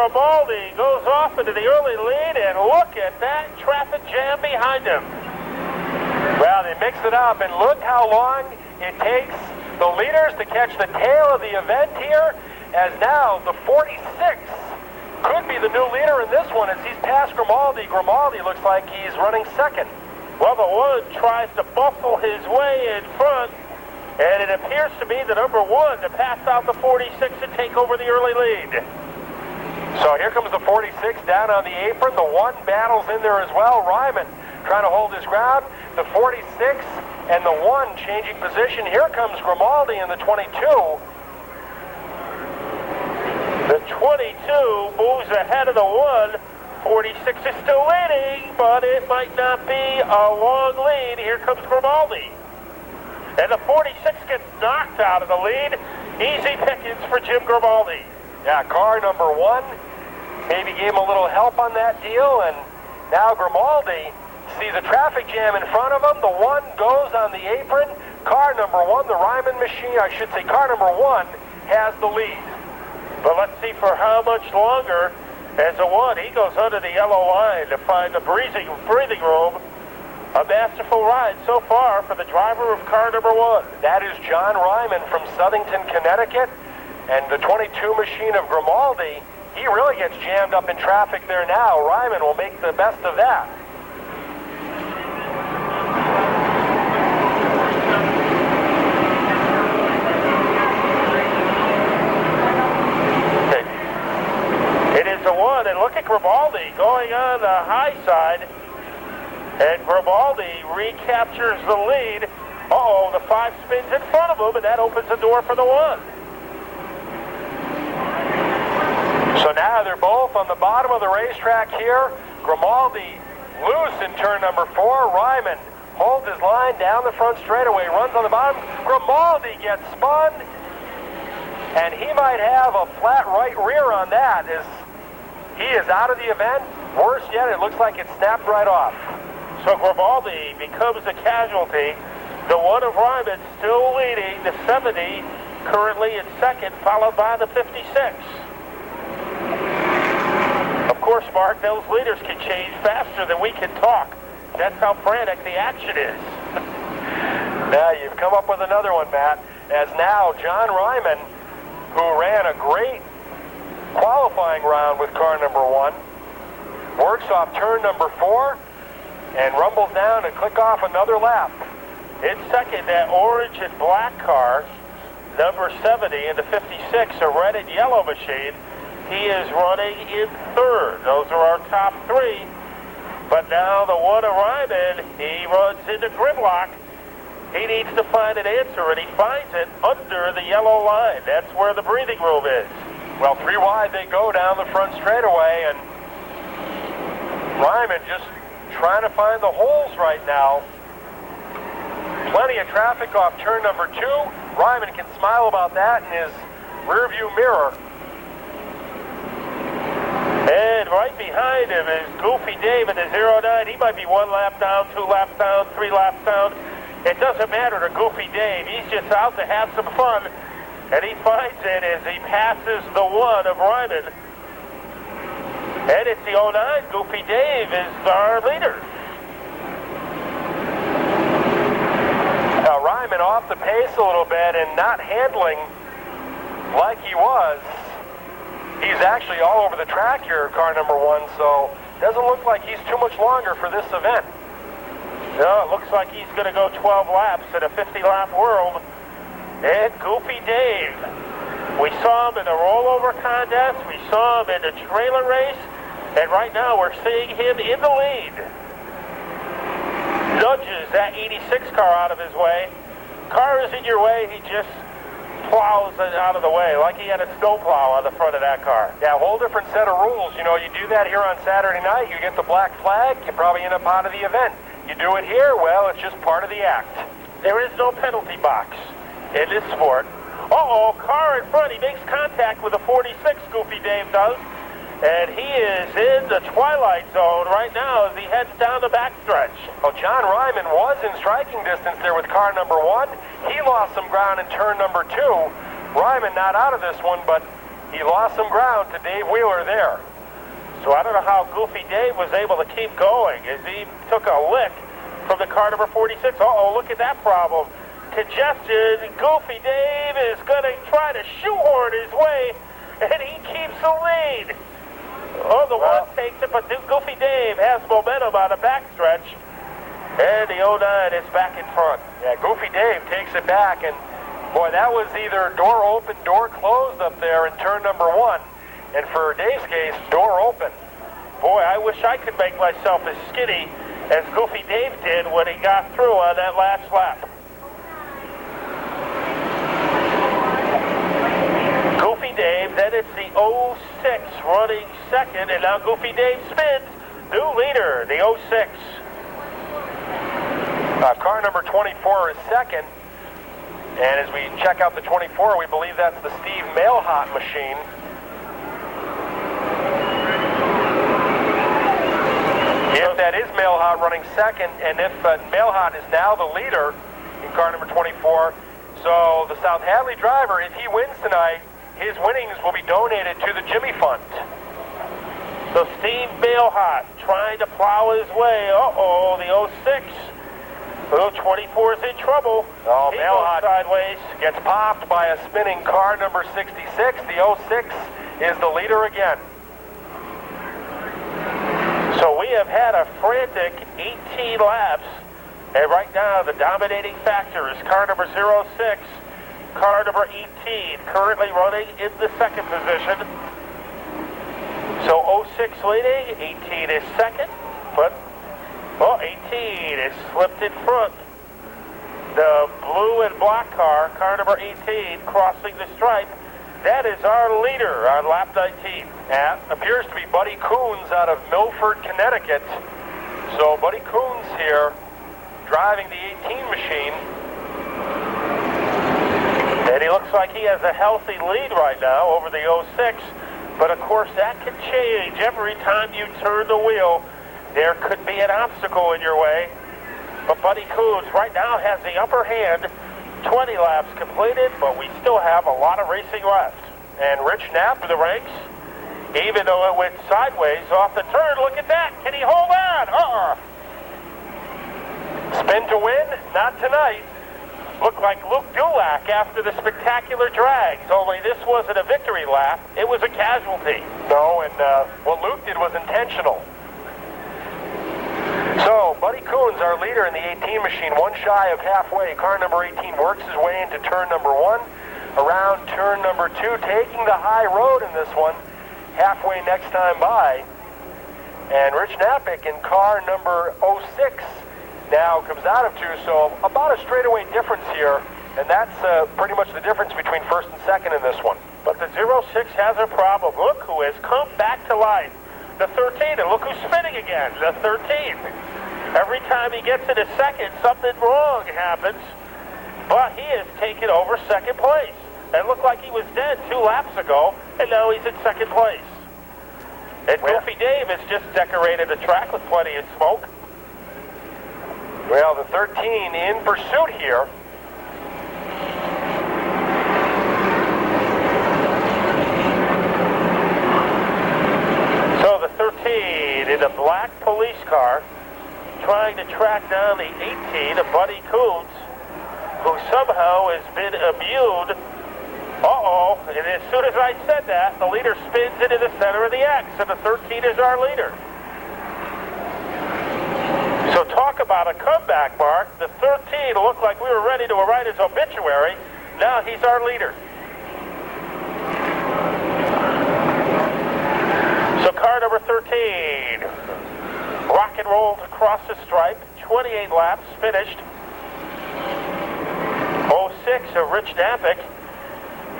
Grimaldi goes off into the early lead, and look at that traffic jam behind him. Well, they mix it up, and look how long it takes the leaders to catch the tail of the event here, as now the 46 could be the new leader in this one as he's past Grimaldi. Grimaldi looks like he's running second. Well, the one tries to bustle his way in front, and it appears to be the number one to pass out the 46 and take over the early lead. So here comes the 46 down on the apron. The one battles in there as well. Ryman trying to hold his ground. The 46 and the one changing position. Here comes Grimaldi in the 22. The 22 moves ahead of the one. 46 is still leading, but it might not be a long lead. Here comes Grimaldi. And the 46 gets knocked out of the lead. Easy pickings for Jim Grimaldi. Yeah, car number one maybe gave him a little help on that deal, and now Grimaldi sees a traffic jam in front of him. The one goes on the apron. Car number one, the Ryman machine, I should say car number one, has the lead. But let's see for how much longer. As the one, he goes under the yellow line to find the breathing room. A masterful ride so far for the driver of car number one. That is John Ryman from Southington, Connecticut. And the 22 machine of Grimaldi, he really gets jammed up in traffic there now. Ryman will make the best of that. It is the one, and look at Grimaldi going on the high side. And Grimaldi recaptures the lead. Uh-oh, the five spins in front of him, and that opens the door for the one. So now they're both on the bottom of the racetrack here. Grimaldi loose in turn number 4. Ryman holds his line down the front straightaway, runs on the bottom. Grimaldi gets spun, and he might have a flat right rear on that as he is out of the event. Worse yet, it looks like it snapped right off. So Grimaldi becomes a casualty. The one of Ryman still leading, the 70 currently in second, followed by the 56. Of course, Mark, those leaders can change faster than we can talk. That's how frantic the action is. Now you've come up with another one, Matt, as now John Ryman, who ran a great qualifying round with car number one, works off turn number 4 and rumbles down and click off another lap. In second, that orange and black car, number 70 and the 56, a red and yellow machine. He is running in third. Those are our top three. But now the one of Ryman, he runs into gridlock. He needs to find an answer, and he finds it under the yellow line. That's where the breathing room is. Well, 3 wide they go down the front straightaway, and Ryman just trying to find the holes right now. Plenty of traffic off turn number 2. Ryman can smile about that in his rearview mirror. And right behind him is Goofy Dave in the 09. He might be 1 lap down, 2 laps down, 3 laps down. It doesn't matter to Goofy Dave. He's just out to have some fun. And he finds it as he passes the one of Ryman. And it's the 09. Goofy Dave is our leader. Now Ryman off the pace a little bit and not handling like he was. He's actually all over the track here, car number 1, so doesn't look like he's too much longer for this event. No, it looks like he's going to go 12 laps in a 50-lap world. And Goofy Dave, we saw him in the rollover contest, we saw him in the trailer race, and right now we're seeing him in the lead. Nudges that 86 car out of his way. Car is in your way, he just plows it out of the way, like he had a snowplow on the front of that car. Yeah, a whole different set of rules. You know, you do that here on Saturday night, you get the black flag, you probably end up out of the event. You do it here, well, it's just part of the act. There is no penalty box in this sport. Uh-oh, car in front, he makes contact with the 46, Goofy Dave does. And he is in the twilight zone right now as he heads down the backstretch. Well, John Ryman was in striking distance there with car number 1. He lost some ground in turn number 2. Ryman not out of this one, but he lost some ground to Dave Wheeler there. So I don't know how Goofy Dave was able to keep going as he took a lick from the car number 46. Uh-oh, look at that problem. Congestion. Goofy Dave is going to try to shoehorn his way, and he keeps the lead. Oh, the one takes it, but Goofy Dave has momentum on the backstretch, and the 09 is back in front. Yeah, Goofy Dave takes it back, and boy, that was either door open, door closed up there in turn number 1. And for Dave's case, door open. Boy, I wish I could make myself as skinny as Goofy Dave did when he got through on that last lap. Goofy Dave, then it's the 06 running second, and now Goofy Dave spins. New leader, the 06. Car number 24 is second. And as we check out the 24, we believe that's the Steve Mailhot machine. If that is Mailhot running second, and if Mailhot is now the leader in car number 24, so the South Hadley driver, if he wins tonight, his winnings will be donated to the Jimmy Fund. So Steve Mailhot trying to plow his way. Uh-oh, the 06. The 24 is in trouble. Oh, he Mailhot goes sideways. Gets popped by a spinning car number 66. The 06 is the leader again. So we have had a frantic 18 laps, and right now the dominating factor is car number 06, car number 18, currently running in the second position. So 06 leading, 18 is second, but 18 is slipped in front. The blue and black car, car number 18, crossing the stripe. That is our leader on lap 19. Appears to be Buddy Coons out of Milford, Connecticut. So Buddy Coons here driving the 18 machine. And he looks like he has a healthy lead right now over the 06. But of course that can change every time you turn the wheel. There could be an obstacle in your way. But Buddy Coons right now has the upper hand. 20 laps completed, but we still have a lot of racing left. And Rich Knapp for the ranks, even though it went sideways off the turn. Look at that. Can he hold on? Spin to win? Not tonight. Looked like Luke Dulac after the spectacular drags, only this wasn't a victory lap. It was a casualty. No, and what Luke did was intentional. So, Buddy Coons, our leader in the 18 machine, one shy of halfway. Car number 18 works his way into turn number 1. Around turn number 2, taking the high road in this one, halfway next time by. And Rich Knappick in car number 06 now comes out of 2, so about a straightaway difference here. And that's pretty much the difference between first and second in this one. But the 06 has a problem. Look who has come back to life. The 13, and look who's spinning again, the 13. Every time he gets into second, something wrong happens, but he has taken over second place. It looked like he was dead 2 laps ago, and now he's in second place. And Goofy Dave has just decorated the track with plenty of smoke. Well, the 13 in pursuit here. So the 13 in a black police car trying to track down the 18 of Buddy Coons, who somehow has been immune. Uh-oh, and as soon as I said that, the leader spins into the center of the X, and the 13 is our leader. So talk about a comeback, Mark. The 13 looked like we were ready to write his obituary. Now he's our leader. So car number 13 rock and rolled across the stripe. 28 laps finished. 06 of Rich Knappick.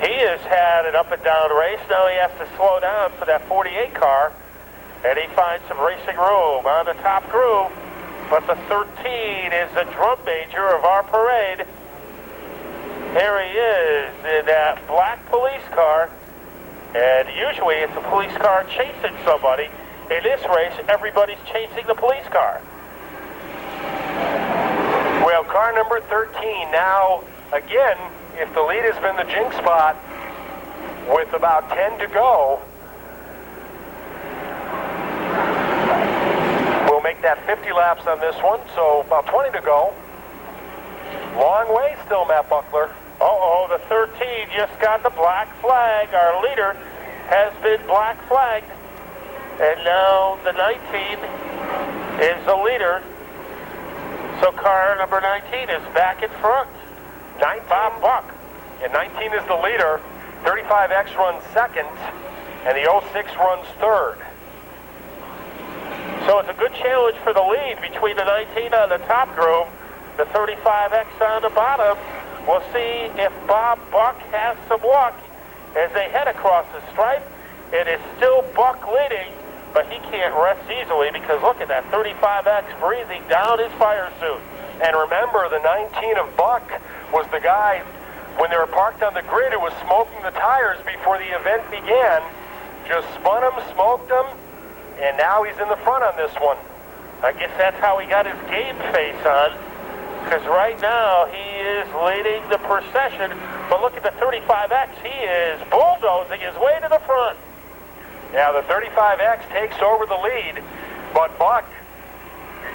He has had an up and down race. Now he has to slow down for that 48 car, and he finds some racing room on the top groove. But the 13 is the drum major of our parade. Here he is in that black police car, and usually it's a police car chasing somebody. In this race, everybody's chasing the police car. Well, car number 13 now, again, if the lead has been the jinx spot, with about 10 to go. We'll make that 50 laps on this one, so about 20 to go. Long way still, Matt Buckler. Uh-oh, the 13 just got the black flag. Our leader has been black flagged. And now the 19 is the leader. So car number 19 is back in front. 19, Bob Buck. And 19 is the leader. 35X runs second, and the 06 runs third. So it's a good challenge for the lead between the 19 on the top groove, the 35X on the bottom. We'll see if Bob Buck has some luck as they head across the stripe. It is still Buck leading, but he can't rest easily because look at that 35X breathing down his fire suit. And remember, the 19 of Buck was the guy, when they were parked on the grid, who was smoking the tires before the event began. Just spun them, smoked them, and now he's in the front on this one. I guess that's how he got his game face on, because right now he is leading the procession. But look at the 35X. He is bulldozing his way to the front. Yeah, the 35X takes over the lead, but Buck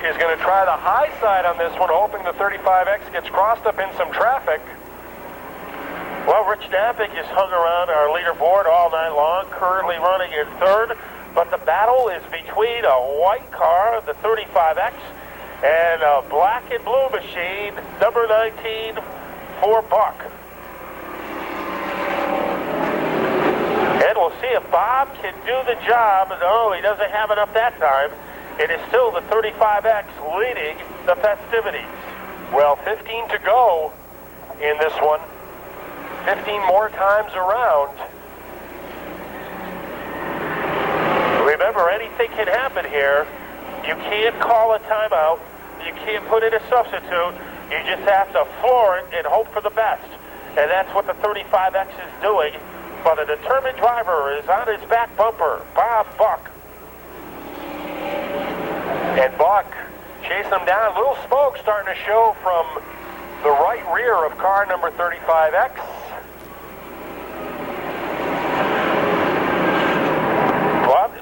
is going to try the high side on this one, hoping the 35X gets crossed up in some traffic. Well, Rich Napick has hung around our leaderboard all night long, currently running in third, but the battle is between a white car, the 35X, and a black and blue machine, number 19 for Buck. And we'll see if Bob can do the job. No, he doesn't have enough that time. It is still the 35X leading the festivities. Well, 15 to go in this one. 15 more times around. Remember, anything can happen here. You can't call a timeout. You can't put in a substitute. You just have to floor it and hope for the best. And that's what the 35X is doing. But a determined driver is on his back bumper, Bob Buck. And Buck chasing him down. Little smoke starting to show from the right rear of car number 35X.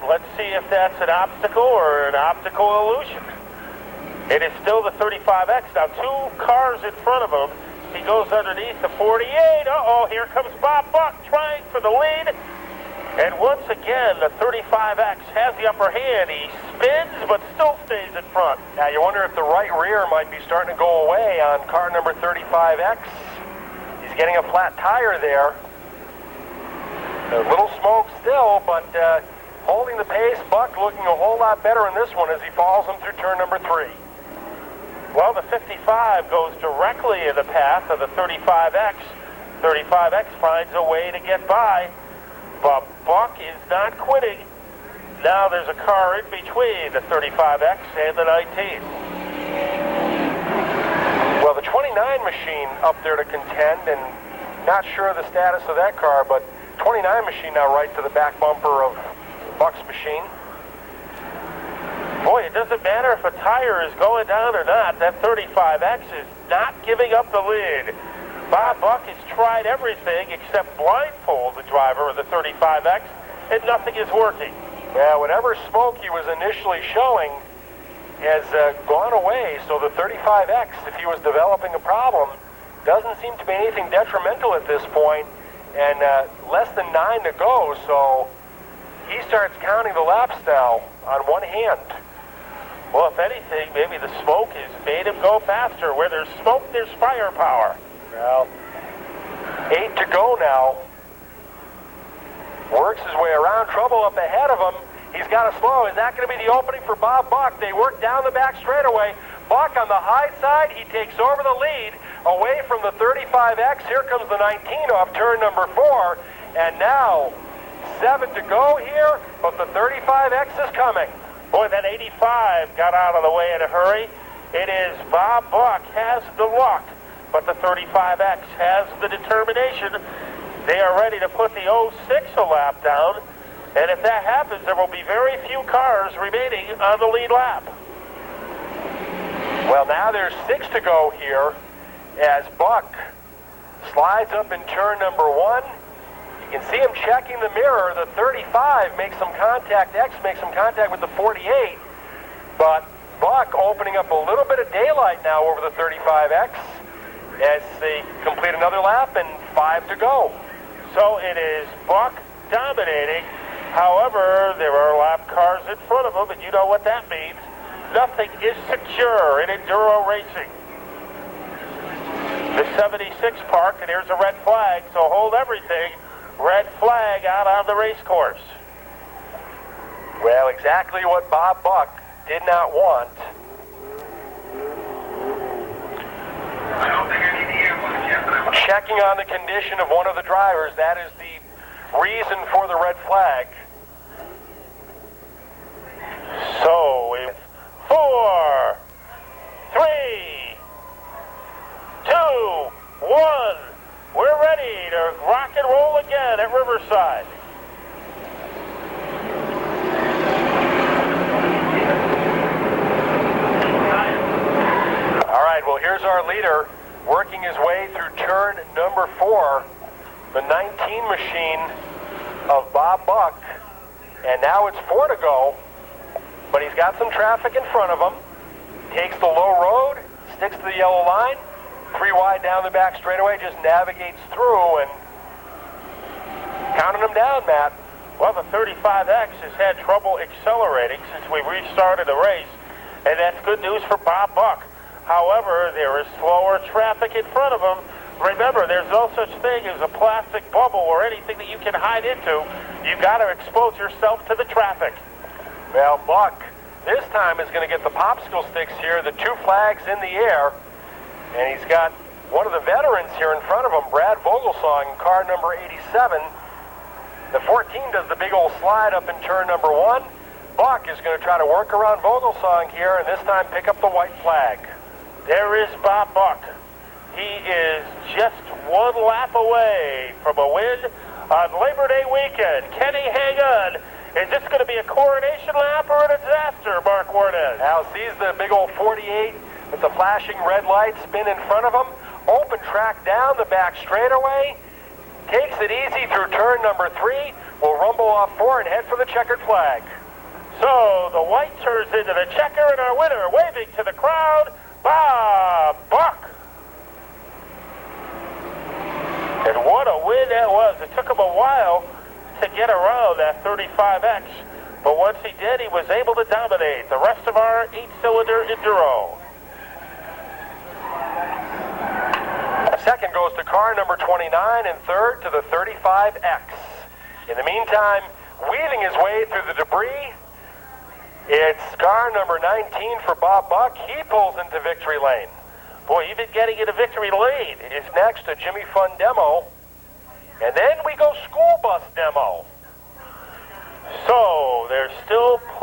Let's see if that's an obstacle or an optical illusion. It is still the 35X. Now, two cars in front of him. He goes underneath the 48. Uh-oh, here comes Bob Buck trying for the lead. And once again, the 35X has the upper hand. He spins, but still stays in front. Now, you wonder if the right rear might be starting to go away on car number 35X. He's getting a flat tire there. A little smoke still, but holding the pace. Buck looking a whole lot better in this one as he follows him through turn number 3. Well, the 55 goes directly in the path of the 35X. 35X finds a way to get by, but Buck is not quitting. Now there's a car in between the 35X and the 19. Well, the 29 machine up there to contend, and not sure of the status of that car, but 29 machine now right to the back bumper of Buck's machine. Boy, it doesn't matter if a tire is going down or not. That 35X is not giving up the lead. Bob Buck has tried everything except blindfold the driver of the 35X, and nothing is working. Yeah, whatever smoke he was initially showing has gone away, so the 35X, if he was developing a problem, doesn't seem to be anything detrimental at this point, and less than 9 to go, so he starts counting the laps now on one hand. Well, if anything, maybe the smoke has made him go faster. Where there's smoke, there's firepower. Well, 8 to go now. Works his way around. Trouble up ahead of him. He's got to slow. Is that going to be the opening for Bob Buck? They work down the back straightaway. Buck on the high side. He takes over the lead away from the 35X. Here comes the 19 off turn number 4. And now 7 to go here, but the 35X is coming. Boy, that 85 got out of the way in a hurry. It is Bob Buck has the luck, but the 35X has the determination. They are ready to put the 06 a lap down, and if that happens, there will be very few cars remaining on the lead lap. Well, now there's 6 to go here as Buck slides up in turn number 1. He You can see him checking the mirror. The 35 makes some contact, X makes some contact with the 48, but Buck opening up a little bit of daylight now over the 35X as they complete another lap and 5 to go. So it is Buck dominating. However, there are lap cars in front of him, and you know what that means. Nothing is secure in Enduro racing. The 76 park, and here's a red flag, so hold everything. Red flag out on the race course. Well, exactly what Bob Buck did not want. I don't think I need to hear much yet, but I'm Checking on the condition of one of the drivers, that is the reason for the red flag. So it's 4, 3, 2, 1. We're ready to rock and roll again at Riverside. All right, well, here's our leader working his way through turn number 4, the 19 machine of Bob Buck. And now it's 4 to go, but he's got some traffic in front of him. Takes the low road, sticks to the yellow line, 3 wide down the back straightaway, just navigates through and counting them down, Matt. Well, the 35X has had trouble accelerating since we restarted the race, and that's good news for Bob Buck. However, there is slower traffic in front of him. Remember, there's no such thing as a plastic bubble or anything that you can hide into. You've got to expose yourself to the traffic. Well, Buck this time is going to get the popsicle sticks here, the 2 flags in the air, and he's got one of the veterans here in front of him, Brad Vogelsong, in car number 87. The 14 does the big old slide up in turn number 1. Buck is going to try to work around Vogelsong here and this time pick up the white flag. There is Bob Buck. He is just 1 lap away from a win on Labor Day weekend. Can he hang on? Is this going to be a coronation lap or a disaster, Mark Warnes? Now sees the big old 48 with the flashing red light spin in front of him. Open track down the back straightaway. Takes it easy through turn number 3. Will rumble off 4 and head for the checkered flag. So the white turns into the checker, and our winner, waving to the crowd, Bob Buck. And what a win that was. It took him a while to get around that 35X, but once he did, he was able to dominate the rest of our 8-cylinder Enduro. Second goes to car number 29, and third to the 35X. In the meantime, weaving his way through the debris, it's car number 19 for Bob Buck. He pulls into victory lane. Boy, even getting into victory lane Is next to Jimmy Fun demo, and then we go school bus demo. So there's still